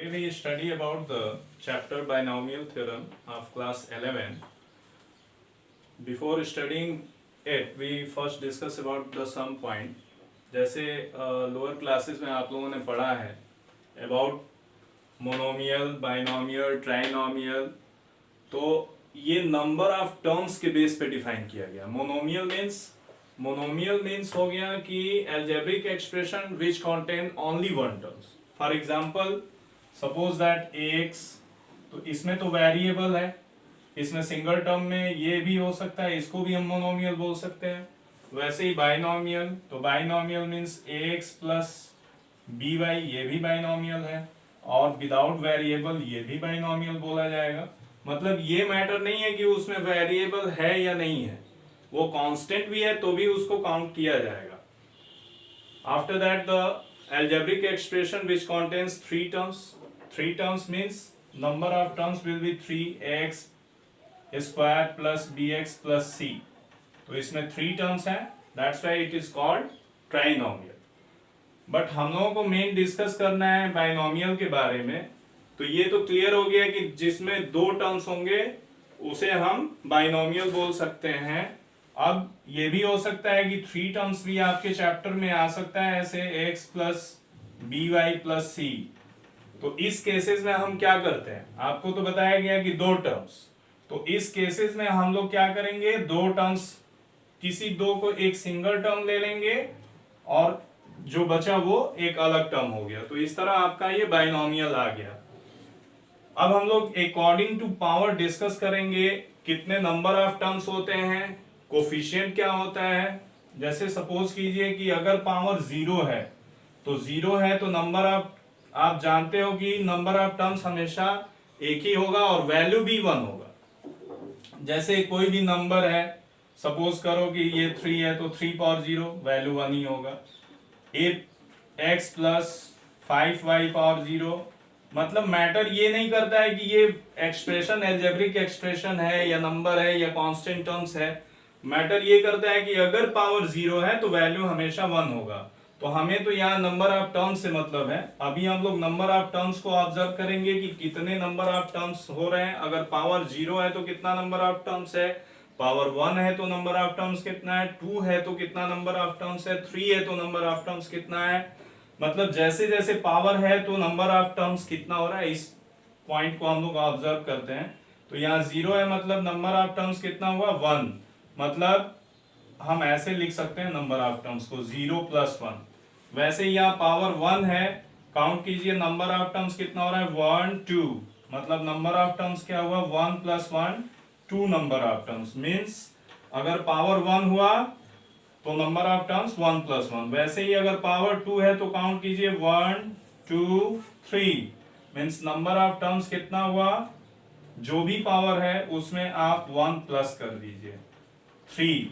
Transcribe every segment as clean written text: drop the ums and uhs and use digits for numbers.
Today we study about the chapter binomial theorem of class 11. Before studying it, we first discuss about the sum point. जैसे lower classes में आप लोगों ने पढ़ा है about monomial, binomial, trinomial, तो ये नंबर ऑफ टर्म्स के बेस पे डिफाइन किया गया. मोनोमियल मीन्स हो गया कि algebraic expression which contain only one terms. For example suppose that ax, तो इसमें तो वेरिएबल है, इसमें सिंगल टर्म में ये भी हो सकता है, इसको भी हम मोनोमियल बोल सकते हैं. वैसे ही बाइनोमियल, तो binomial means ax plus by, ये भी बाइनोमियल है, और विदाउट वेरिएबल ये भी बाइनोमियल बोला जाएगा. मतलब ये मैटर नहीं है कि उसमें वेरिएबल है या नहीं है, वो कांस्टेंट भी है तो भी उसको काउंट किया जाएगा. After that the algebraic expression which contains three terms means number of terms will be 3x square plus bx plus c. तो इसमें 3 terms हैं, that's why it is called trinomial. But हम लोगों को मेन डिस्कस करना है binomial के बारे में. तो ये तो क्लियर हो गया कि जिसमें 2 टर्म्स होंगे उसे हम बाइनोमियल बोल सकते हैं. अब ये भी हो सकता है कि 3 टर्म्स भी आपके चैप्टर में आ सकता है, ऐसे x plus B Y plus C. तो इस केसेस में हम क्या करते हैं, आपको तो बताया गया कि 2 टर्म्स, तो इस केसेस में हम लोग क्या करेंगे, 2 टर्म्स, किसी 2 को एक सिंगल टर्म ले लेंगे और जो बचा वो एक अलग टर्म हो गया. तो इस तरह आपका ये बाइनोमियल आ गया. अब हम लोग अकॉर्डिंग टू पावर डिस्कस करेंगे कितने नंबर ऑफ टर्म्स होते हैं, कोफिशिएंट क्या होता है. जैसे सपोज कीजिए कि अगर पावर 0 है, तो 0 है तो नंबर ऑफ, आप जानते हो कि नंबर ऑफ टर्म्स हमेशा एक ही होगा और वैल्यू भी 1 होगा. जैसे कोई भी नंबर है, सपोज करो कि ये 3 है तो 3 पावर 0 वैल्यू 1 ही होगा. x प्लस 5y पावर 0, मतलब मैटर ये नहीं करता है कि ये एक्सप्रेशन एल्जेब्रिक एक्सप्रेशन है या नंबर है या कांस्टेंट टर्म्स है. मैटर ये करता है कि अगर पावर 0 है तो वैल्यू हमेशा 1 होगा. तो हमें तो यहाँ नंबर ऑफ टर्म्स से मतलब है. अभी हम लोग नंबर ऑफ टर्म्स को ऑब्जर्व करेंगे कि कितने नंबर ऑफ टर्म्स हो रहे हैं. अगर पावर 0 है तो कितना नंबर ऑफ टर्म्स है, पावर 1 है तो नंबर ऑफ टर्म्स कितना है, 2 है तो कितना नंबर ऑफ टर्म्स है, 3 है तो नंबर ऑफ टर्म्स कितना है. मतलब जैसे जैसे पावर है तो नंबर ऑफ टर्म्स कितना हो रहा है, इस पॉइंट को हम लोग ऑब्जर्व करते हैं. तो यहाँ 0 है मतलब नंबर ऑफ टर्म्स कितना हुआ, 1. मतलब हम ऐसे लिख सकते हैं नंबर ऑफ टर्म्स को 0 प्लस 1. वैसे यहाँ पावर 1 है, काउंट कीजिए नंबर ऑफ टर्म्स कितना हो रहा है, 1 2. मतलब नंबर ऑफ टर्म्स क्या हुआ, 1 plus 1 2 number of terms. Means अगर पावर 1 हुआ तो नंबर ऑफ टर्म्स 1 प्लस 1. वैसे ही अगर पावर 2 है तो काउंट कीजिए 1 2 3. मीन्स नंबर ऑफ टर्म्स कितना हुआ, जो भी पावर है उसमें आप 1 प्लस कर दीजिए, 3.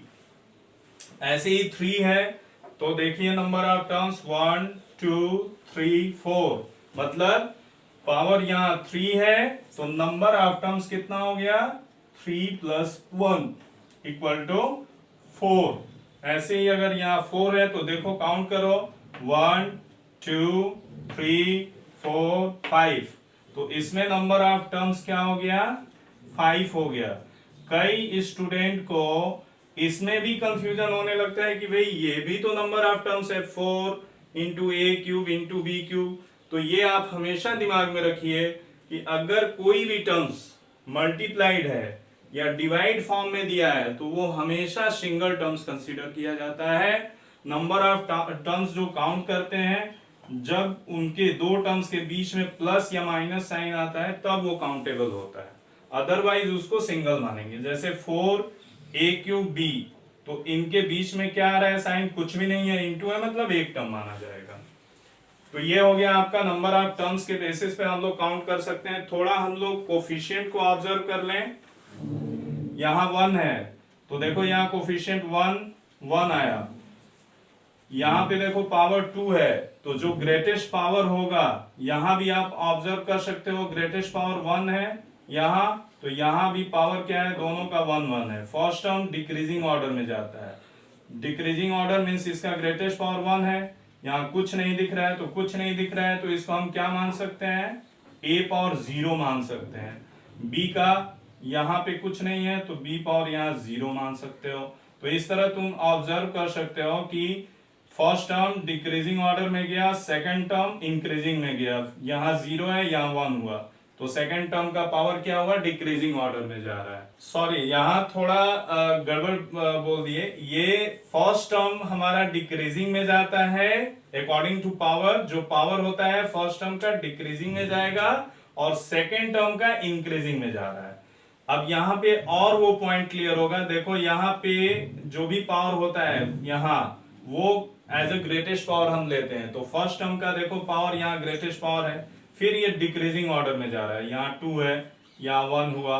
ऐसे ही 3 है तो देखिए नंबर ऑफ टर्म्स 1 2 3 4. मतलब पावर यहाँ 3 है तो नंबर ऑफ टर्म्स कितना हो गया, 3 प्लस 1 इक्वल टू 4. ऐसे ही अगर यहाँ 4 है तो देखो काउंट करो 1 2 3 4 5. तो इसमें नंबर ऑफ टर्म्स क्या हो गया, 5 हो गया. कई स्टूडेंट को इसमें भी कंफ्यूजन होने लगता है कि भाई ये भी तो नंबर ऑफ टर्म्स है, 4 इंटू ए क्यूब इंटू बी क्यूब. तो ये आप हमेशा दिमाग में रखिए कि अगर कोई भी टर्म्स मल्टीप्लाइड है या डिवाइड फॉर्म में दिया है तो वो हमेशा सिंगल टर्म्स कंसीडर किया जाता है. नंबर ऑफ टर्म्स जो काउंट करते हैं जब उनके 2 टर्म्स के बीच में प्लस या माइनस साइन आता है तब वो काउंटेबल होता है, अदरवाइज उसको सिंगल मानेंगे. जैसे 4 ए क्यूब बी, तो इनके बीच में क्या आ रहा है साइन, कुछ भी नहीं है, इंटू है मतलब एक टर्म माना जाएगा. तो ये हो गया आपका नंबर ऑफ टर्म्स के बेसिस पे हम लोग काउंट कर सकते हैं. थोड़ा हम लोग कोफिशिएंट को ऑब्जर्व कर लें. यहाँ 1 है तो देखो यहाँ कोफिशिएंट 1 आया. यहाँ पे देखो पावर 2 है तो जो ग्रेटेस्ट पावर होगा यहाँ भी आप ऑब्जर्व कर सकते हो, ग्रेटेस्ट पावर 1 है यहाँ, तो यहाँ भी पावर क्या है, दोनों का 1 1 है. फर्स्ट टर्म डिक्रीजिंग ऑर्डर में जाता है. डिक्रीजिंग ऑर्डर मीन्स इसका ग्रेटेस्ट पावर 1 है. यहाँ कुछ नहीं दिख रहा है तो कुछ नहीं दिख रहा है, तो इसको हम क्या मान सकते हैं, a पावर 0 मान सकते हैं, b का यहाँ पे कुछ नहीं है तो b पावर यहाँ 0 मान सकते हो। तो इस तरह तुम ऑब्जर्व कर सकते हो कि फर्स्ट टर्म डिक्रीजिंग ऑर्डर में गया, सेकंड टर्म इंक्रीजिंग में गया, यहाँ 0 है यहाँ 1 हुआ, तो सेकंड टर्म का पावर क्या हुआ, डिक्रीजिंग ऑर्डर में जा रहा है। सॉरी यहाँ थोड़ा गड़बड़ बोल दिए, ये फर्स्ट टर्म हमारा डिक्रीजिंग में जाता है अकॉर्डिंग टू पावर, जो पावर होता है फर्स्ट टर्म का डिक्रीजिंग में जाएगा और सेकंड टर्म का इंक्रीजिंग में जा रहा है। अब यहाँ पे और वो पॉइंट क्लियर होगा, देखो यहाँ पे जो भी पावर होता है यहाँ वो एज अ ग्रेटेस्ट पावर हम लेते हैं, तो फर्स्ट टर्म का देखो पावर यहाँ ग्रेटेस्ट पावर है, फिर ये डिक्रीजिंग ऑर्डर में जा रहा है, यहाँ 2 है यहाँ 1 हुआ,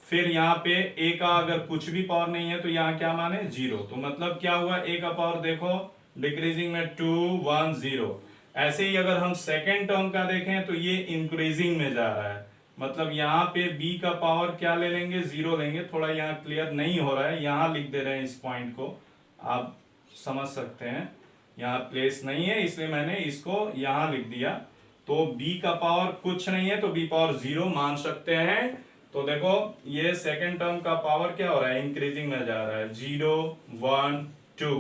फिर यहाँ पे a का अगर कुछ भी पावर नहीं है तो यहाँ क्या माने 0, तो मतलब क्या हुआ a का पावर देखो डिक्रीजिंग में 2 1 0। ऐसे ही अगर हम सेकेंड टर्म का देखें तो ये इंक्रीजिंग में जा रहा है, मतलब यहाँ पे b का पावर क्या ले लेंगे 0 लेंगे, थोड़ा यहाँ क्लियर नहीं हो रहा है, यहाँ लिख दे रहे हैं इस पॉइंट को, आप समझ सकते हैं, यहाँ प्लेस नहीं है इसलिए मैंने इसको यहाँ लिख दिया। तो b का पावर कुछ नहीं है तो b पावर 0 मान सकते हैं। तो देखो ये सेकंड टर्म का पावर क्या हो रहा है, इंक्रीजिंग में जा रहा है 0 1 2।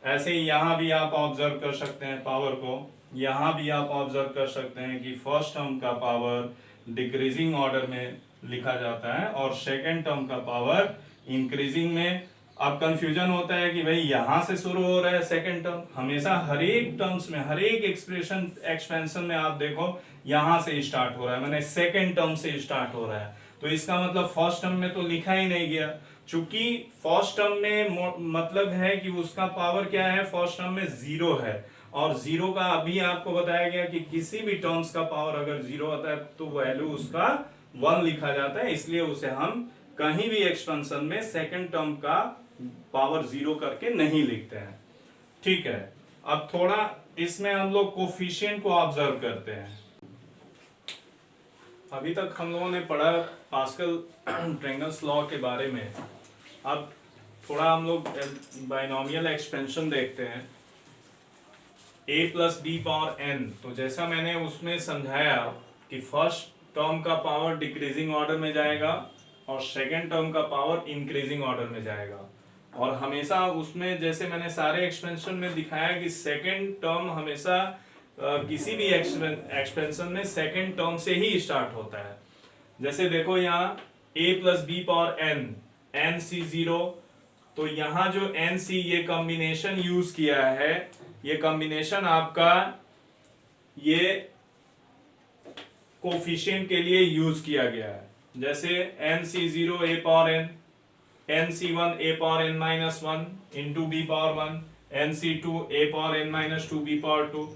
ऐसे ही यहाँ भी आप ऑब्जर्व कर सकते हैं पावर को, यहाँ भी आप ऑब्जर्व कर सकते हैं कि फर्स्ट टर्म का पावर डिक्रीजिंग ऑर्डर में लिखा जाता है और सेकंड टर्म का पावर इंक्रीजिंग में। अब कंफ्यूजन होता है कि भाई यहाँ से शुरू हो रहा है सेकंड टर्म, हमेशा हर एक टर्म्स में हर एक एक्सपेंशन में आप देखो यहाँ से स्टार्ट हो रहा है, मैंने सेकंड टर्म से स्टार्ट हो रहा है, तो इसका मतलब फर्स्ट टर्म में तो लिखा ही नहीं गया, चूंकि फर्स्ट टर्म में मतलब है कि उसका पावर क्या है, फर्स्ट टर्म में 0 है, और 0 का अभी आपको बताया गया कि किसी भी टर्म्स का पावर अगर 0 होता है तो वैल्यू उसका 1 लिखा जाता है, इसलिए उसे हम कहीं भी एक्सपेंशन में सेकंड टर्म का पावर 0 करके नहीं लिखते हैं। ठीक है, अब थोड़ा इसमें हम लोग कोफिशिएंट को ऑब्जर्व करते हैं। अभी तक हम लोगों ने पढ़ा पास्कल ट्रायंगल्स लॉ के बारे में, अब थोड़ा हम लोग बाइनोमियल एक्सपेंशन देखते हैं। a plus B power n, तो जैसा मैंने उसमें समझाया कि फर्स्ट टर्म का पावर डिक्रीजिंग ऑर्डर में जाएगा और सेकेंड टर्म का पावर इंक्रीजिंग ऑर्डर में जाएगा, और हमेशा उसमें जैसे मैंने सारे एक्सपेंशन में दिखाया कि सेकेंड टर्म हमेशा किसी भी एक्सपेंशन में सेकेंड टर्म से ही स्टार्ट होता है। जैसे देखो यहाँ a plus B power n, nc0, तो यहाँ जो nc ये कॉम्बिनेशन यूज किया है, ये कॉम्बिनेशन आपका ये कोफिशिएंट के लिए यूज किया गया है। जैसे nc0 a power n, nc1 a power n minus 1 into B power 1, nc2 a power n minus 2 B power 2।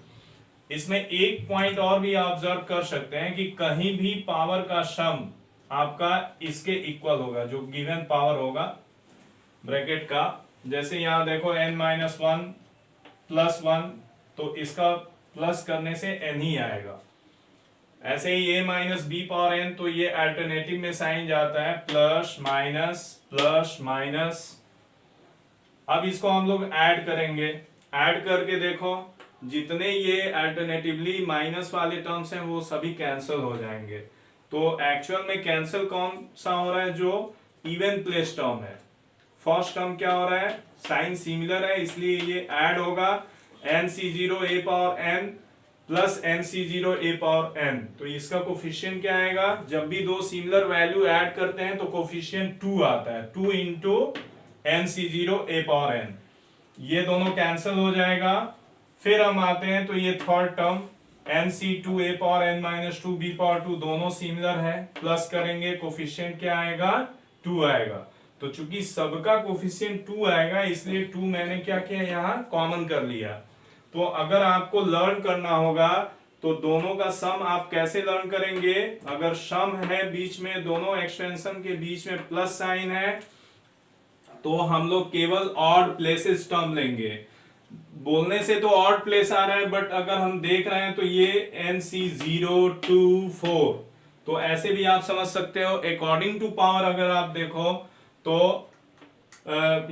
इसमें एक पॉइंट और भी ऑब्जर्व कर सकते हैं कि कहीं भी पावर का सम आपका इसके इक्वल होगा, जो गिवन पावर होगा ब्रैकेट का, जैसे यहाँ देखो n माइनस 1 प्लस 1, तो इसका प्लस करने से n ही आएगा। ऐसे ही a minus B power n, तो ये अल्टरनेटिव में साइन जाता है प्लस माइनस। अब इसको हम लोग ऐड करेंगे, ऐड करके देखो जितने ये अल्टरनेटिवली माइनस वाले टर्म्स हैं वो सभी कैंसिल हो जाएंगे। तो एक्चुअल में कैंसिल कौन सा हो रहा है, जो इवन प्लेस टर्म है। फर्स्ट टर्म क्या हो रहा है, साइन सिमिलर है इसलिए ये ऐड होगा nc0 a power n plus nc0 a power n, तो इसका कोफिशिएंट क्या आएगा, जब भी दो सिमिलर वैल्यू ऐड करते हैं तो कोफिशिएंट 2 आता है, 2 into nc0 a power n, ये दोनों कैंसिल हो जाएगा। फिर हम आते हैं तो ये third term nc2 a power n minus 2 b power 2, दोनों सिमिलर है, प्लस करेंगे कोफिशिएंट क्या आएगा 2 आएगा। तो चूंकि सबका कोफिशिएंट 2 आएगा इसलिए 2 मैंने क्या किया यहाँ कॉमन कर लिया। तो अगर आपको लर्न करना होगा तो दोनों का सम आप कैसे लर्न करेंगे, अगर सम है बीच में दोनों एक्सपेंशन के बीच में प्लस साइन है तो हम लोग केवल ऑड प्लेसेस टर्म लेंगे। बोलने से तो ऑड प्लेस आ रहा है बट अगर हम देख रहे हैं तो ये nc0 2 4, तो ऐसे भी आप समझ सकते हो अकॉर्डिंग टू पावर अगर आप देखो तो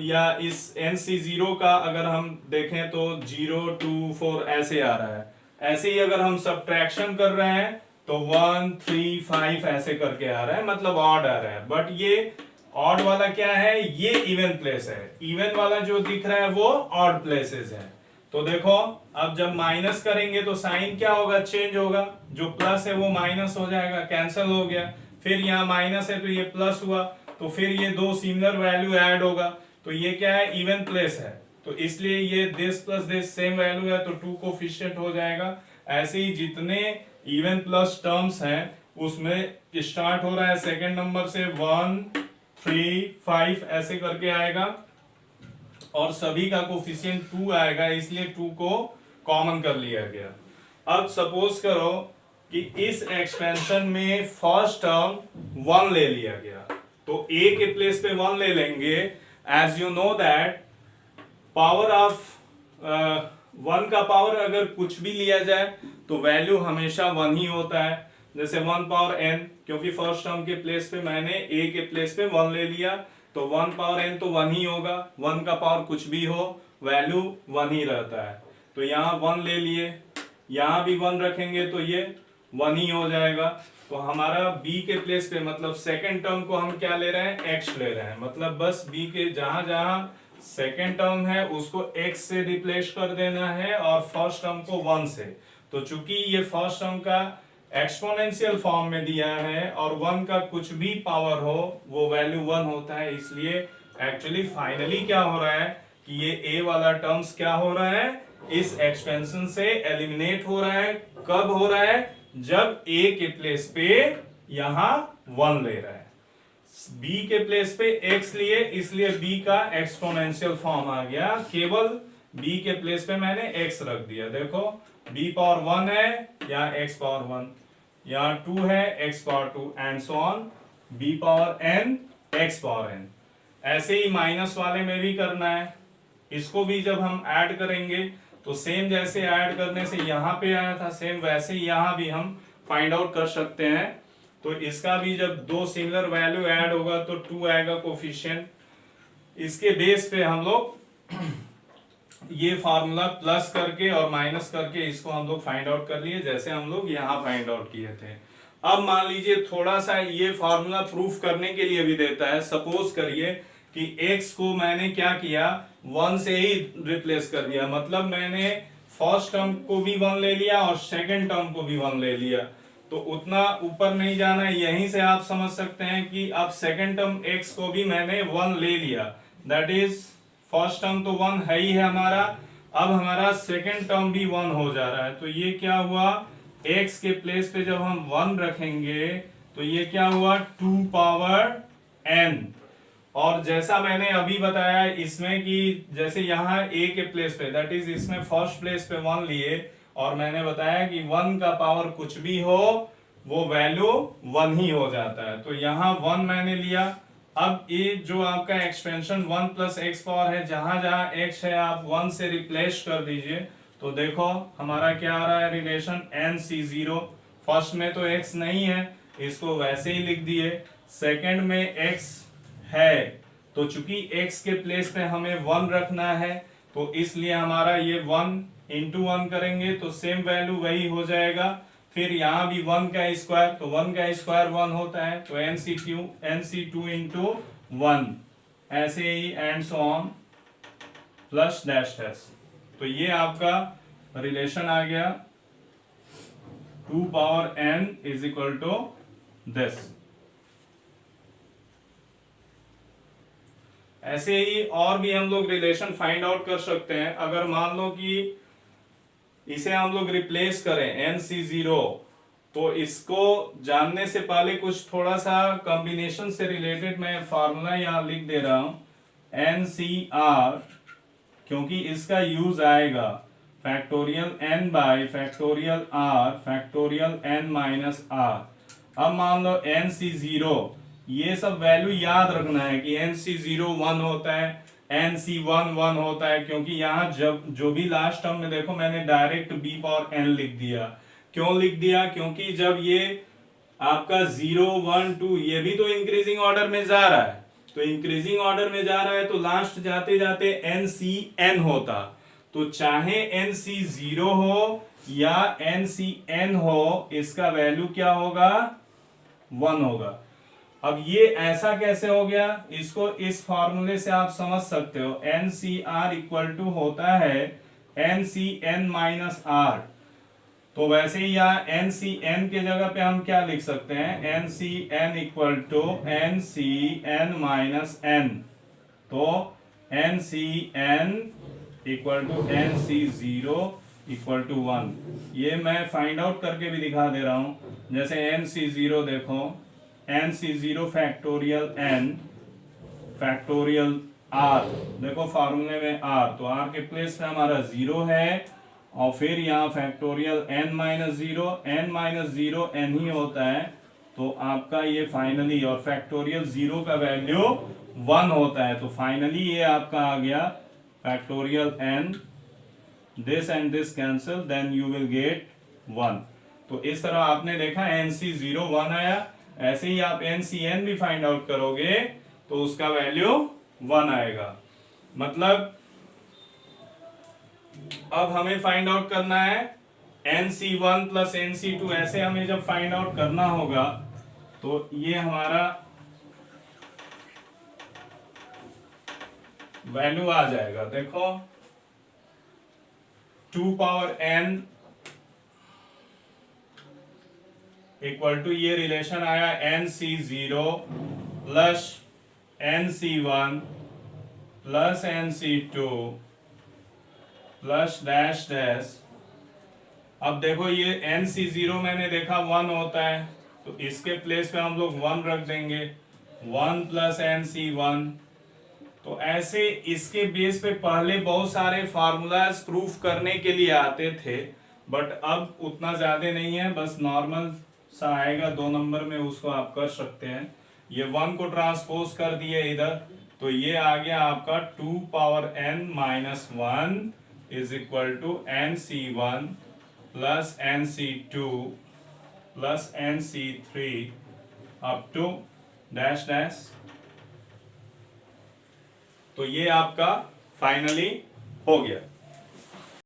या इस nc0 का अगर हम देखें तो 0 2 4 ऐसे आ रहा है। ऐसे ही अगर हम सब्ट्रैक्शन कर रहे हैं तो 1 3 5 ऐसे करके आ रहा है, मतलब ऑड आ रहा है। बट ये ऑड वाला क्या है, ये इवन प्लेस है। इवन वाला जो दिख रहा है वो ऑड प्लेसेस है। तो देखो अब जब माइनस करेंगे तो साइन क्या होगा, चेंज होगा। जो प्लस है वो माइनस हो जाएगा, कैंसिल हो गया। फिर यहाँ माइनस है तो ये प्लस हुआ, तो फिर ये दो सिमिलर वैल्यू ऐड होगा। तो ये क्या है, इवन प्लेस है, तो इसलिए ये this plus this same value है, तो 2 कोफिशिएंट हो जाएगा। ऐसे ही जितने इवन प्लस टर्म्स हैं उसमें स्टार्ट हो रहा है सेकंड नंबर से 1 3 5 ऐसे करके आएगा, और सभी का कोफिशिएंट 2 आएगा, इसलिए 2 को कॉमन कर लिया गया। अब सपोज करो कि इस एक्सपेंशन में फर्स्ट टर्म 1 ले लिया गया, तो a के प्लेस पे 1 ले लेंगे। As you know that power of 1 का पावर अगर कुछ भी लिया जाए तो वैल्यू हमेशा 1 ही होता है। जैसे 1 पावर n, क्योंकि फर्स्ट टर्म के प्लेस पे मैंने a के प्लेस पे 1 ले लिया, तो 1 पावर n तो 1 ही होगा। 1 का पावर कुछ भी हो वैल्यू 1 ही रहता है। तो यहाँ 1 ले लिए, यहाँ भी 1 रखेंगे तो ये 1 ही हो जाएगा। तो हमारा b के प्लेस पे मतलब सेकेंड टर्म को हम क्या ले रहे हैं, x ले रहे हैं। मतलब बस b के जहां जहां सेकेंड टर्म है उसको x से रिप्लेस कर देना है, और फर्स्ट टर्म को 1 से। तो चूंकि ये फर्स्ट टर्म का एक्सपोनेंशियल फॉर्म में दिया है और 1 का कुछ भी पावर हो वो वैल्यू 1 होता है, इसलिए एक्चुअली फाइनली क्या हो रहा है कि ये a वाला टर्म्स क्या हो रहा है, इस एक्सपेंशन से एलिमिनेट हो रहा है। कब हो रहा है, जब a के प्लेस पे यहां 1 ले रहा है, b के प्लेस पे x लिए, इसलिए b का एक्सपोनेंशियल फॉर्म आ गया। केवल b के प्लेस पे मैंने x रख दिया। देखो b पावर 1 है या x पावर 1, यहाँ 2 है x power 2 and so on, b power n x power n। ऐसे ही माइनस वाले में भी करना है। इसको भी जब हम ऐड करेंगे तो सेम जैसे ऐड करने से यहाँ पे आया था, सेम वैसे ही यहाँ भी हम फाइंड आउट कर सकते हैं। तो इसका भी जब दो सिमिलर वैल्यू ऐड होगा तो 2 आएगा कोफिशिएंट। इसके बेस पे हम लोग ये फार्मूला प्लस करके और माइनस करके इसको हम लोग फाइंड आउट कर लिए, जैसे हम लोग यहाँ फाइंड आउट किए थे। अब मान लीजिए थोड़ा सा ये फार्मूला प्रूफ करने के लिए भी देता है। सपोज करिए कि x को मैंने क्या किया, 1 से ही रिप्लेस कर दिया, मतलब मैंने फर्स्ट टर्म को भी 1 ले लिया और सेकंड टर्म को भी 1 ले लिया। तो उतना ऊपर नहीं जाना है, यहीं से आप समझ सकते हैं कि अब सेकंड टर्म x को भी मैंने 1 ले लिया, दैट इज फर्स्ट टर्म तो 1 है ही है हमारा, अब हमारा सेकंड टर्म भी 1 हो जा रहा है। तो ये क्या हुआ, x के प्लेस पे जब हम 1 रखेंगे तो ये क्या हुआ, 2 पावर n। और जैसा मैंने अभी बताया इसमें कि जैसे यहाँ a के प्लेस पे, दैट इज इसमें फर्स्ट प्लेस पे 1 लिए, और मैंने बताया कि 1 का पावर कुछ भी हो वो वैल्यू 1 ही हो जाता है। तो यहाँ 1 मैंने लिया। अब ये जो आपका एक्सपेंशन 1 प्लस एक्स पावर है, जहां जहां x है आप 1 से रिप्लेस कर दीजिए। तो देखो हमारा क्या आ रहा है रिलेशन, NC0। फर्स्ट में तो x नहीं है, इसको वैसे ही लिख दिए। सेकंड में x है, तो चूंकि x के प्लेस पे हमें 1 रखना है, तो इसलिए हमारा ये 1 इंटू 1 करेंगे तो सेम वैल्यू वही हो जाएगा। फिर यहाँ भी 1 का स्क्वायर, तो 1 का स्क्वायर 1 होता है, तो NC2 इंटू 1, ऐसे ही and so on plus dash dash. तो ये आपका रिलेशन आ गया, 2 power n is equal to this. ऐसे ही और भी हम लोग रिलेशन फाइंड आउट कर सकते हैं। अगर मान लो कि इसे हम लोग रिप्लेस करें NC0, तो इसको जानने से पहले कुछ थोड़ा सा कॉम्बिनेशन से रिलेटेड मैं फार्मूला यहां लिख दे रहा हूं, NCR, क्योंकि इसका यूज आएगा factorial n bye factorial r factorial n minus r। अब मान लो NC0, ये सब वैल्यू याद रखना है कि NC0 1 होता है, NC1 1 होता है, क्योंकि यहाँ जब जो भी लास्ट टर्म में देखो मैंने डायरेक्ट b पावर n लिख दिया। क्यों लिख दिया, क्योंकि जब ये आपका 0 1 2 ये भी तो इंक्रीजिंग ऑर्डर में जा रहा है, तो इंक्रीजिंग ऑर्डर में जा रहा है तो लास्ट जाते जाते NCN होता, तो चाहे एन सी 0 हो या एन सी एन हो, इसका वैल्यू क्या होगा? 1 होगा। अब ये ऐसा कैसे हो गया? इसको इस फॉर्मूले से आप समझ सकते हो। N C R equal to होता है N C N minus R. तो वैसे ही यहाँ एन सी एन के जगह पे हम क्या लिख सकते हैं? N C N equal to N C N minus N. तो N C N equal to N C 0 equal to 1। ये मैं फाइंड आउट करके भी दिखा दे रहा हूं। जैसे एन सी 0 देखो, N C 0 factorial N factorial R, देखो फॉर्मूले में आर, तो आर के प्लेस पे हमारा 0 है, और फिर यहाँ factorial N minus 0, N minus 0 N ही होता है। तो आपका ये फाइनली, और फैक्टोरियल 0 का वैल्यू 1 होता है, तो फाइनली ये आपका आ गया factorial N, this and this cancel, then you will get 1। तो इस तरह आपने देखा एन सी 0 1 आया। ऐसे ही आप एन सी एन भी फाइंड आउट करोगे तो उसका वैल्यू 1 आएगा। मतलब अब हमें फाइंड आउट करना है N C 1 plus N C 2। ऐसे हमें जब फाइंड आउट करना होगा तो ये हमारा वैल्यू आ जाएगा। देखो 2 पावर n इक्वल टू, ये रिलेशन आया N C 0 plus N C 1 plus N C 2 plus dash dash. अब देखो ये एन सी 0 मैंने देखा 1 होता है, तो इसके प्लेस पे हम लोग 1 रख देंगे, 1 प्लस एन सी 1। तो ऐसे इसके बेस पे पहले बहुत सारे फार्मूलाज प्रूफ करने के लिए आते थे, बट अब उतना ज्यादा नहीं है, बस नॉर्मल सा आएगा 2 नंबर में, उसको आप कर सकते हैं। ये 1 को ट्रांसपोज कर दिए इधर, तो ये आ गया आपका 2 power n minus 1 is equal to N C 1 plus N C 2 plus N C 3 up to dash dash. तो ये आपका फाइनली हो गया।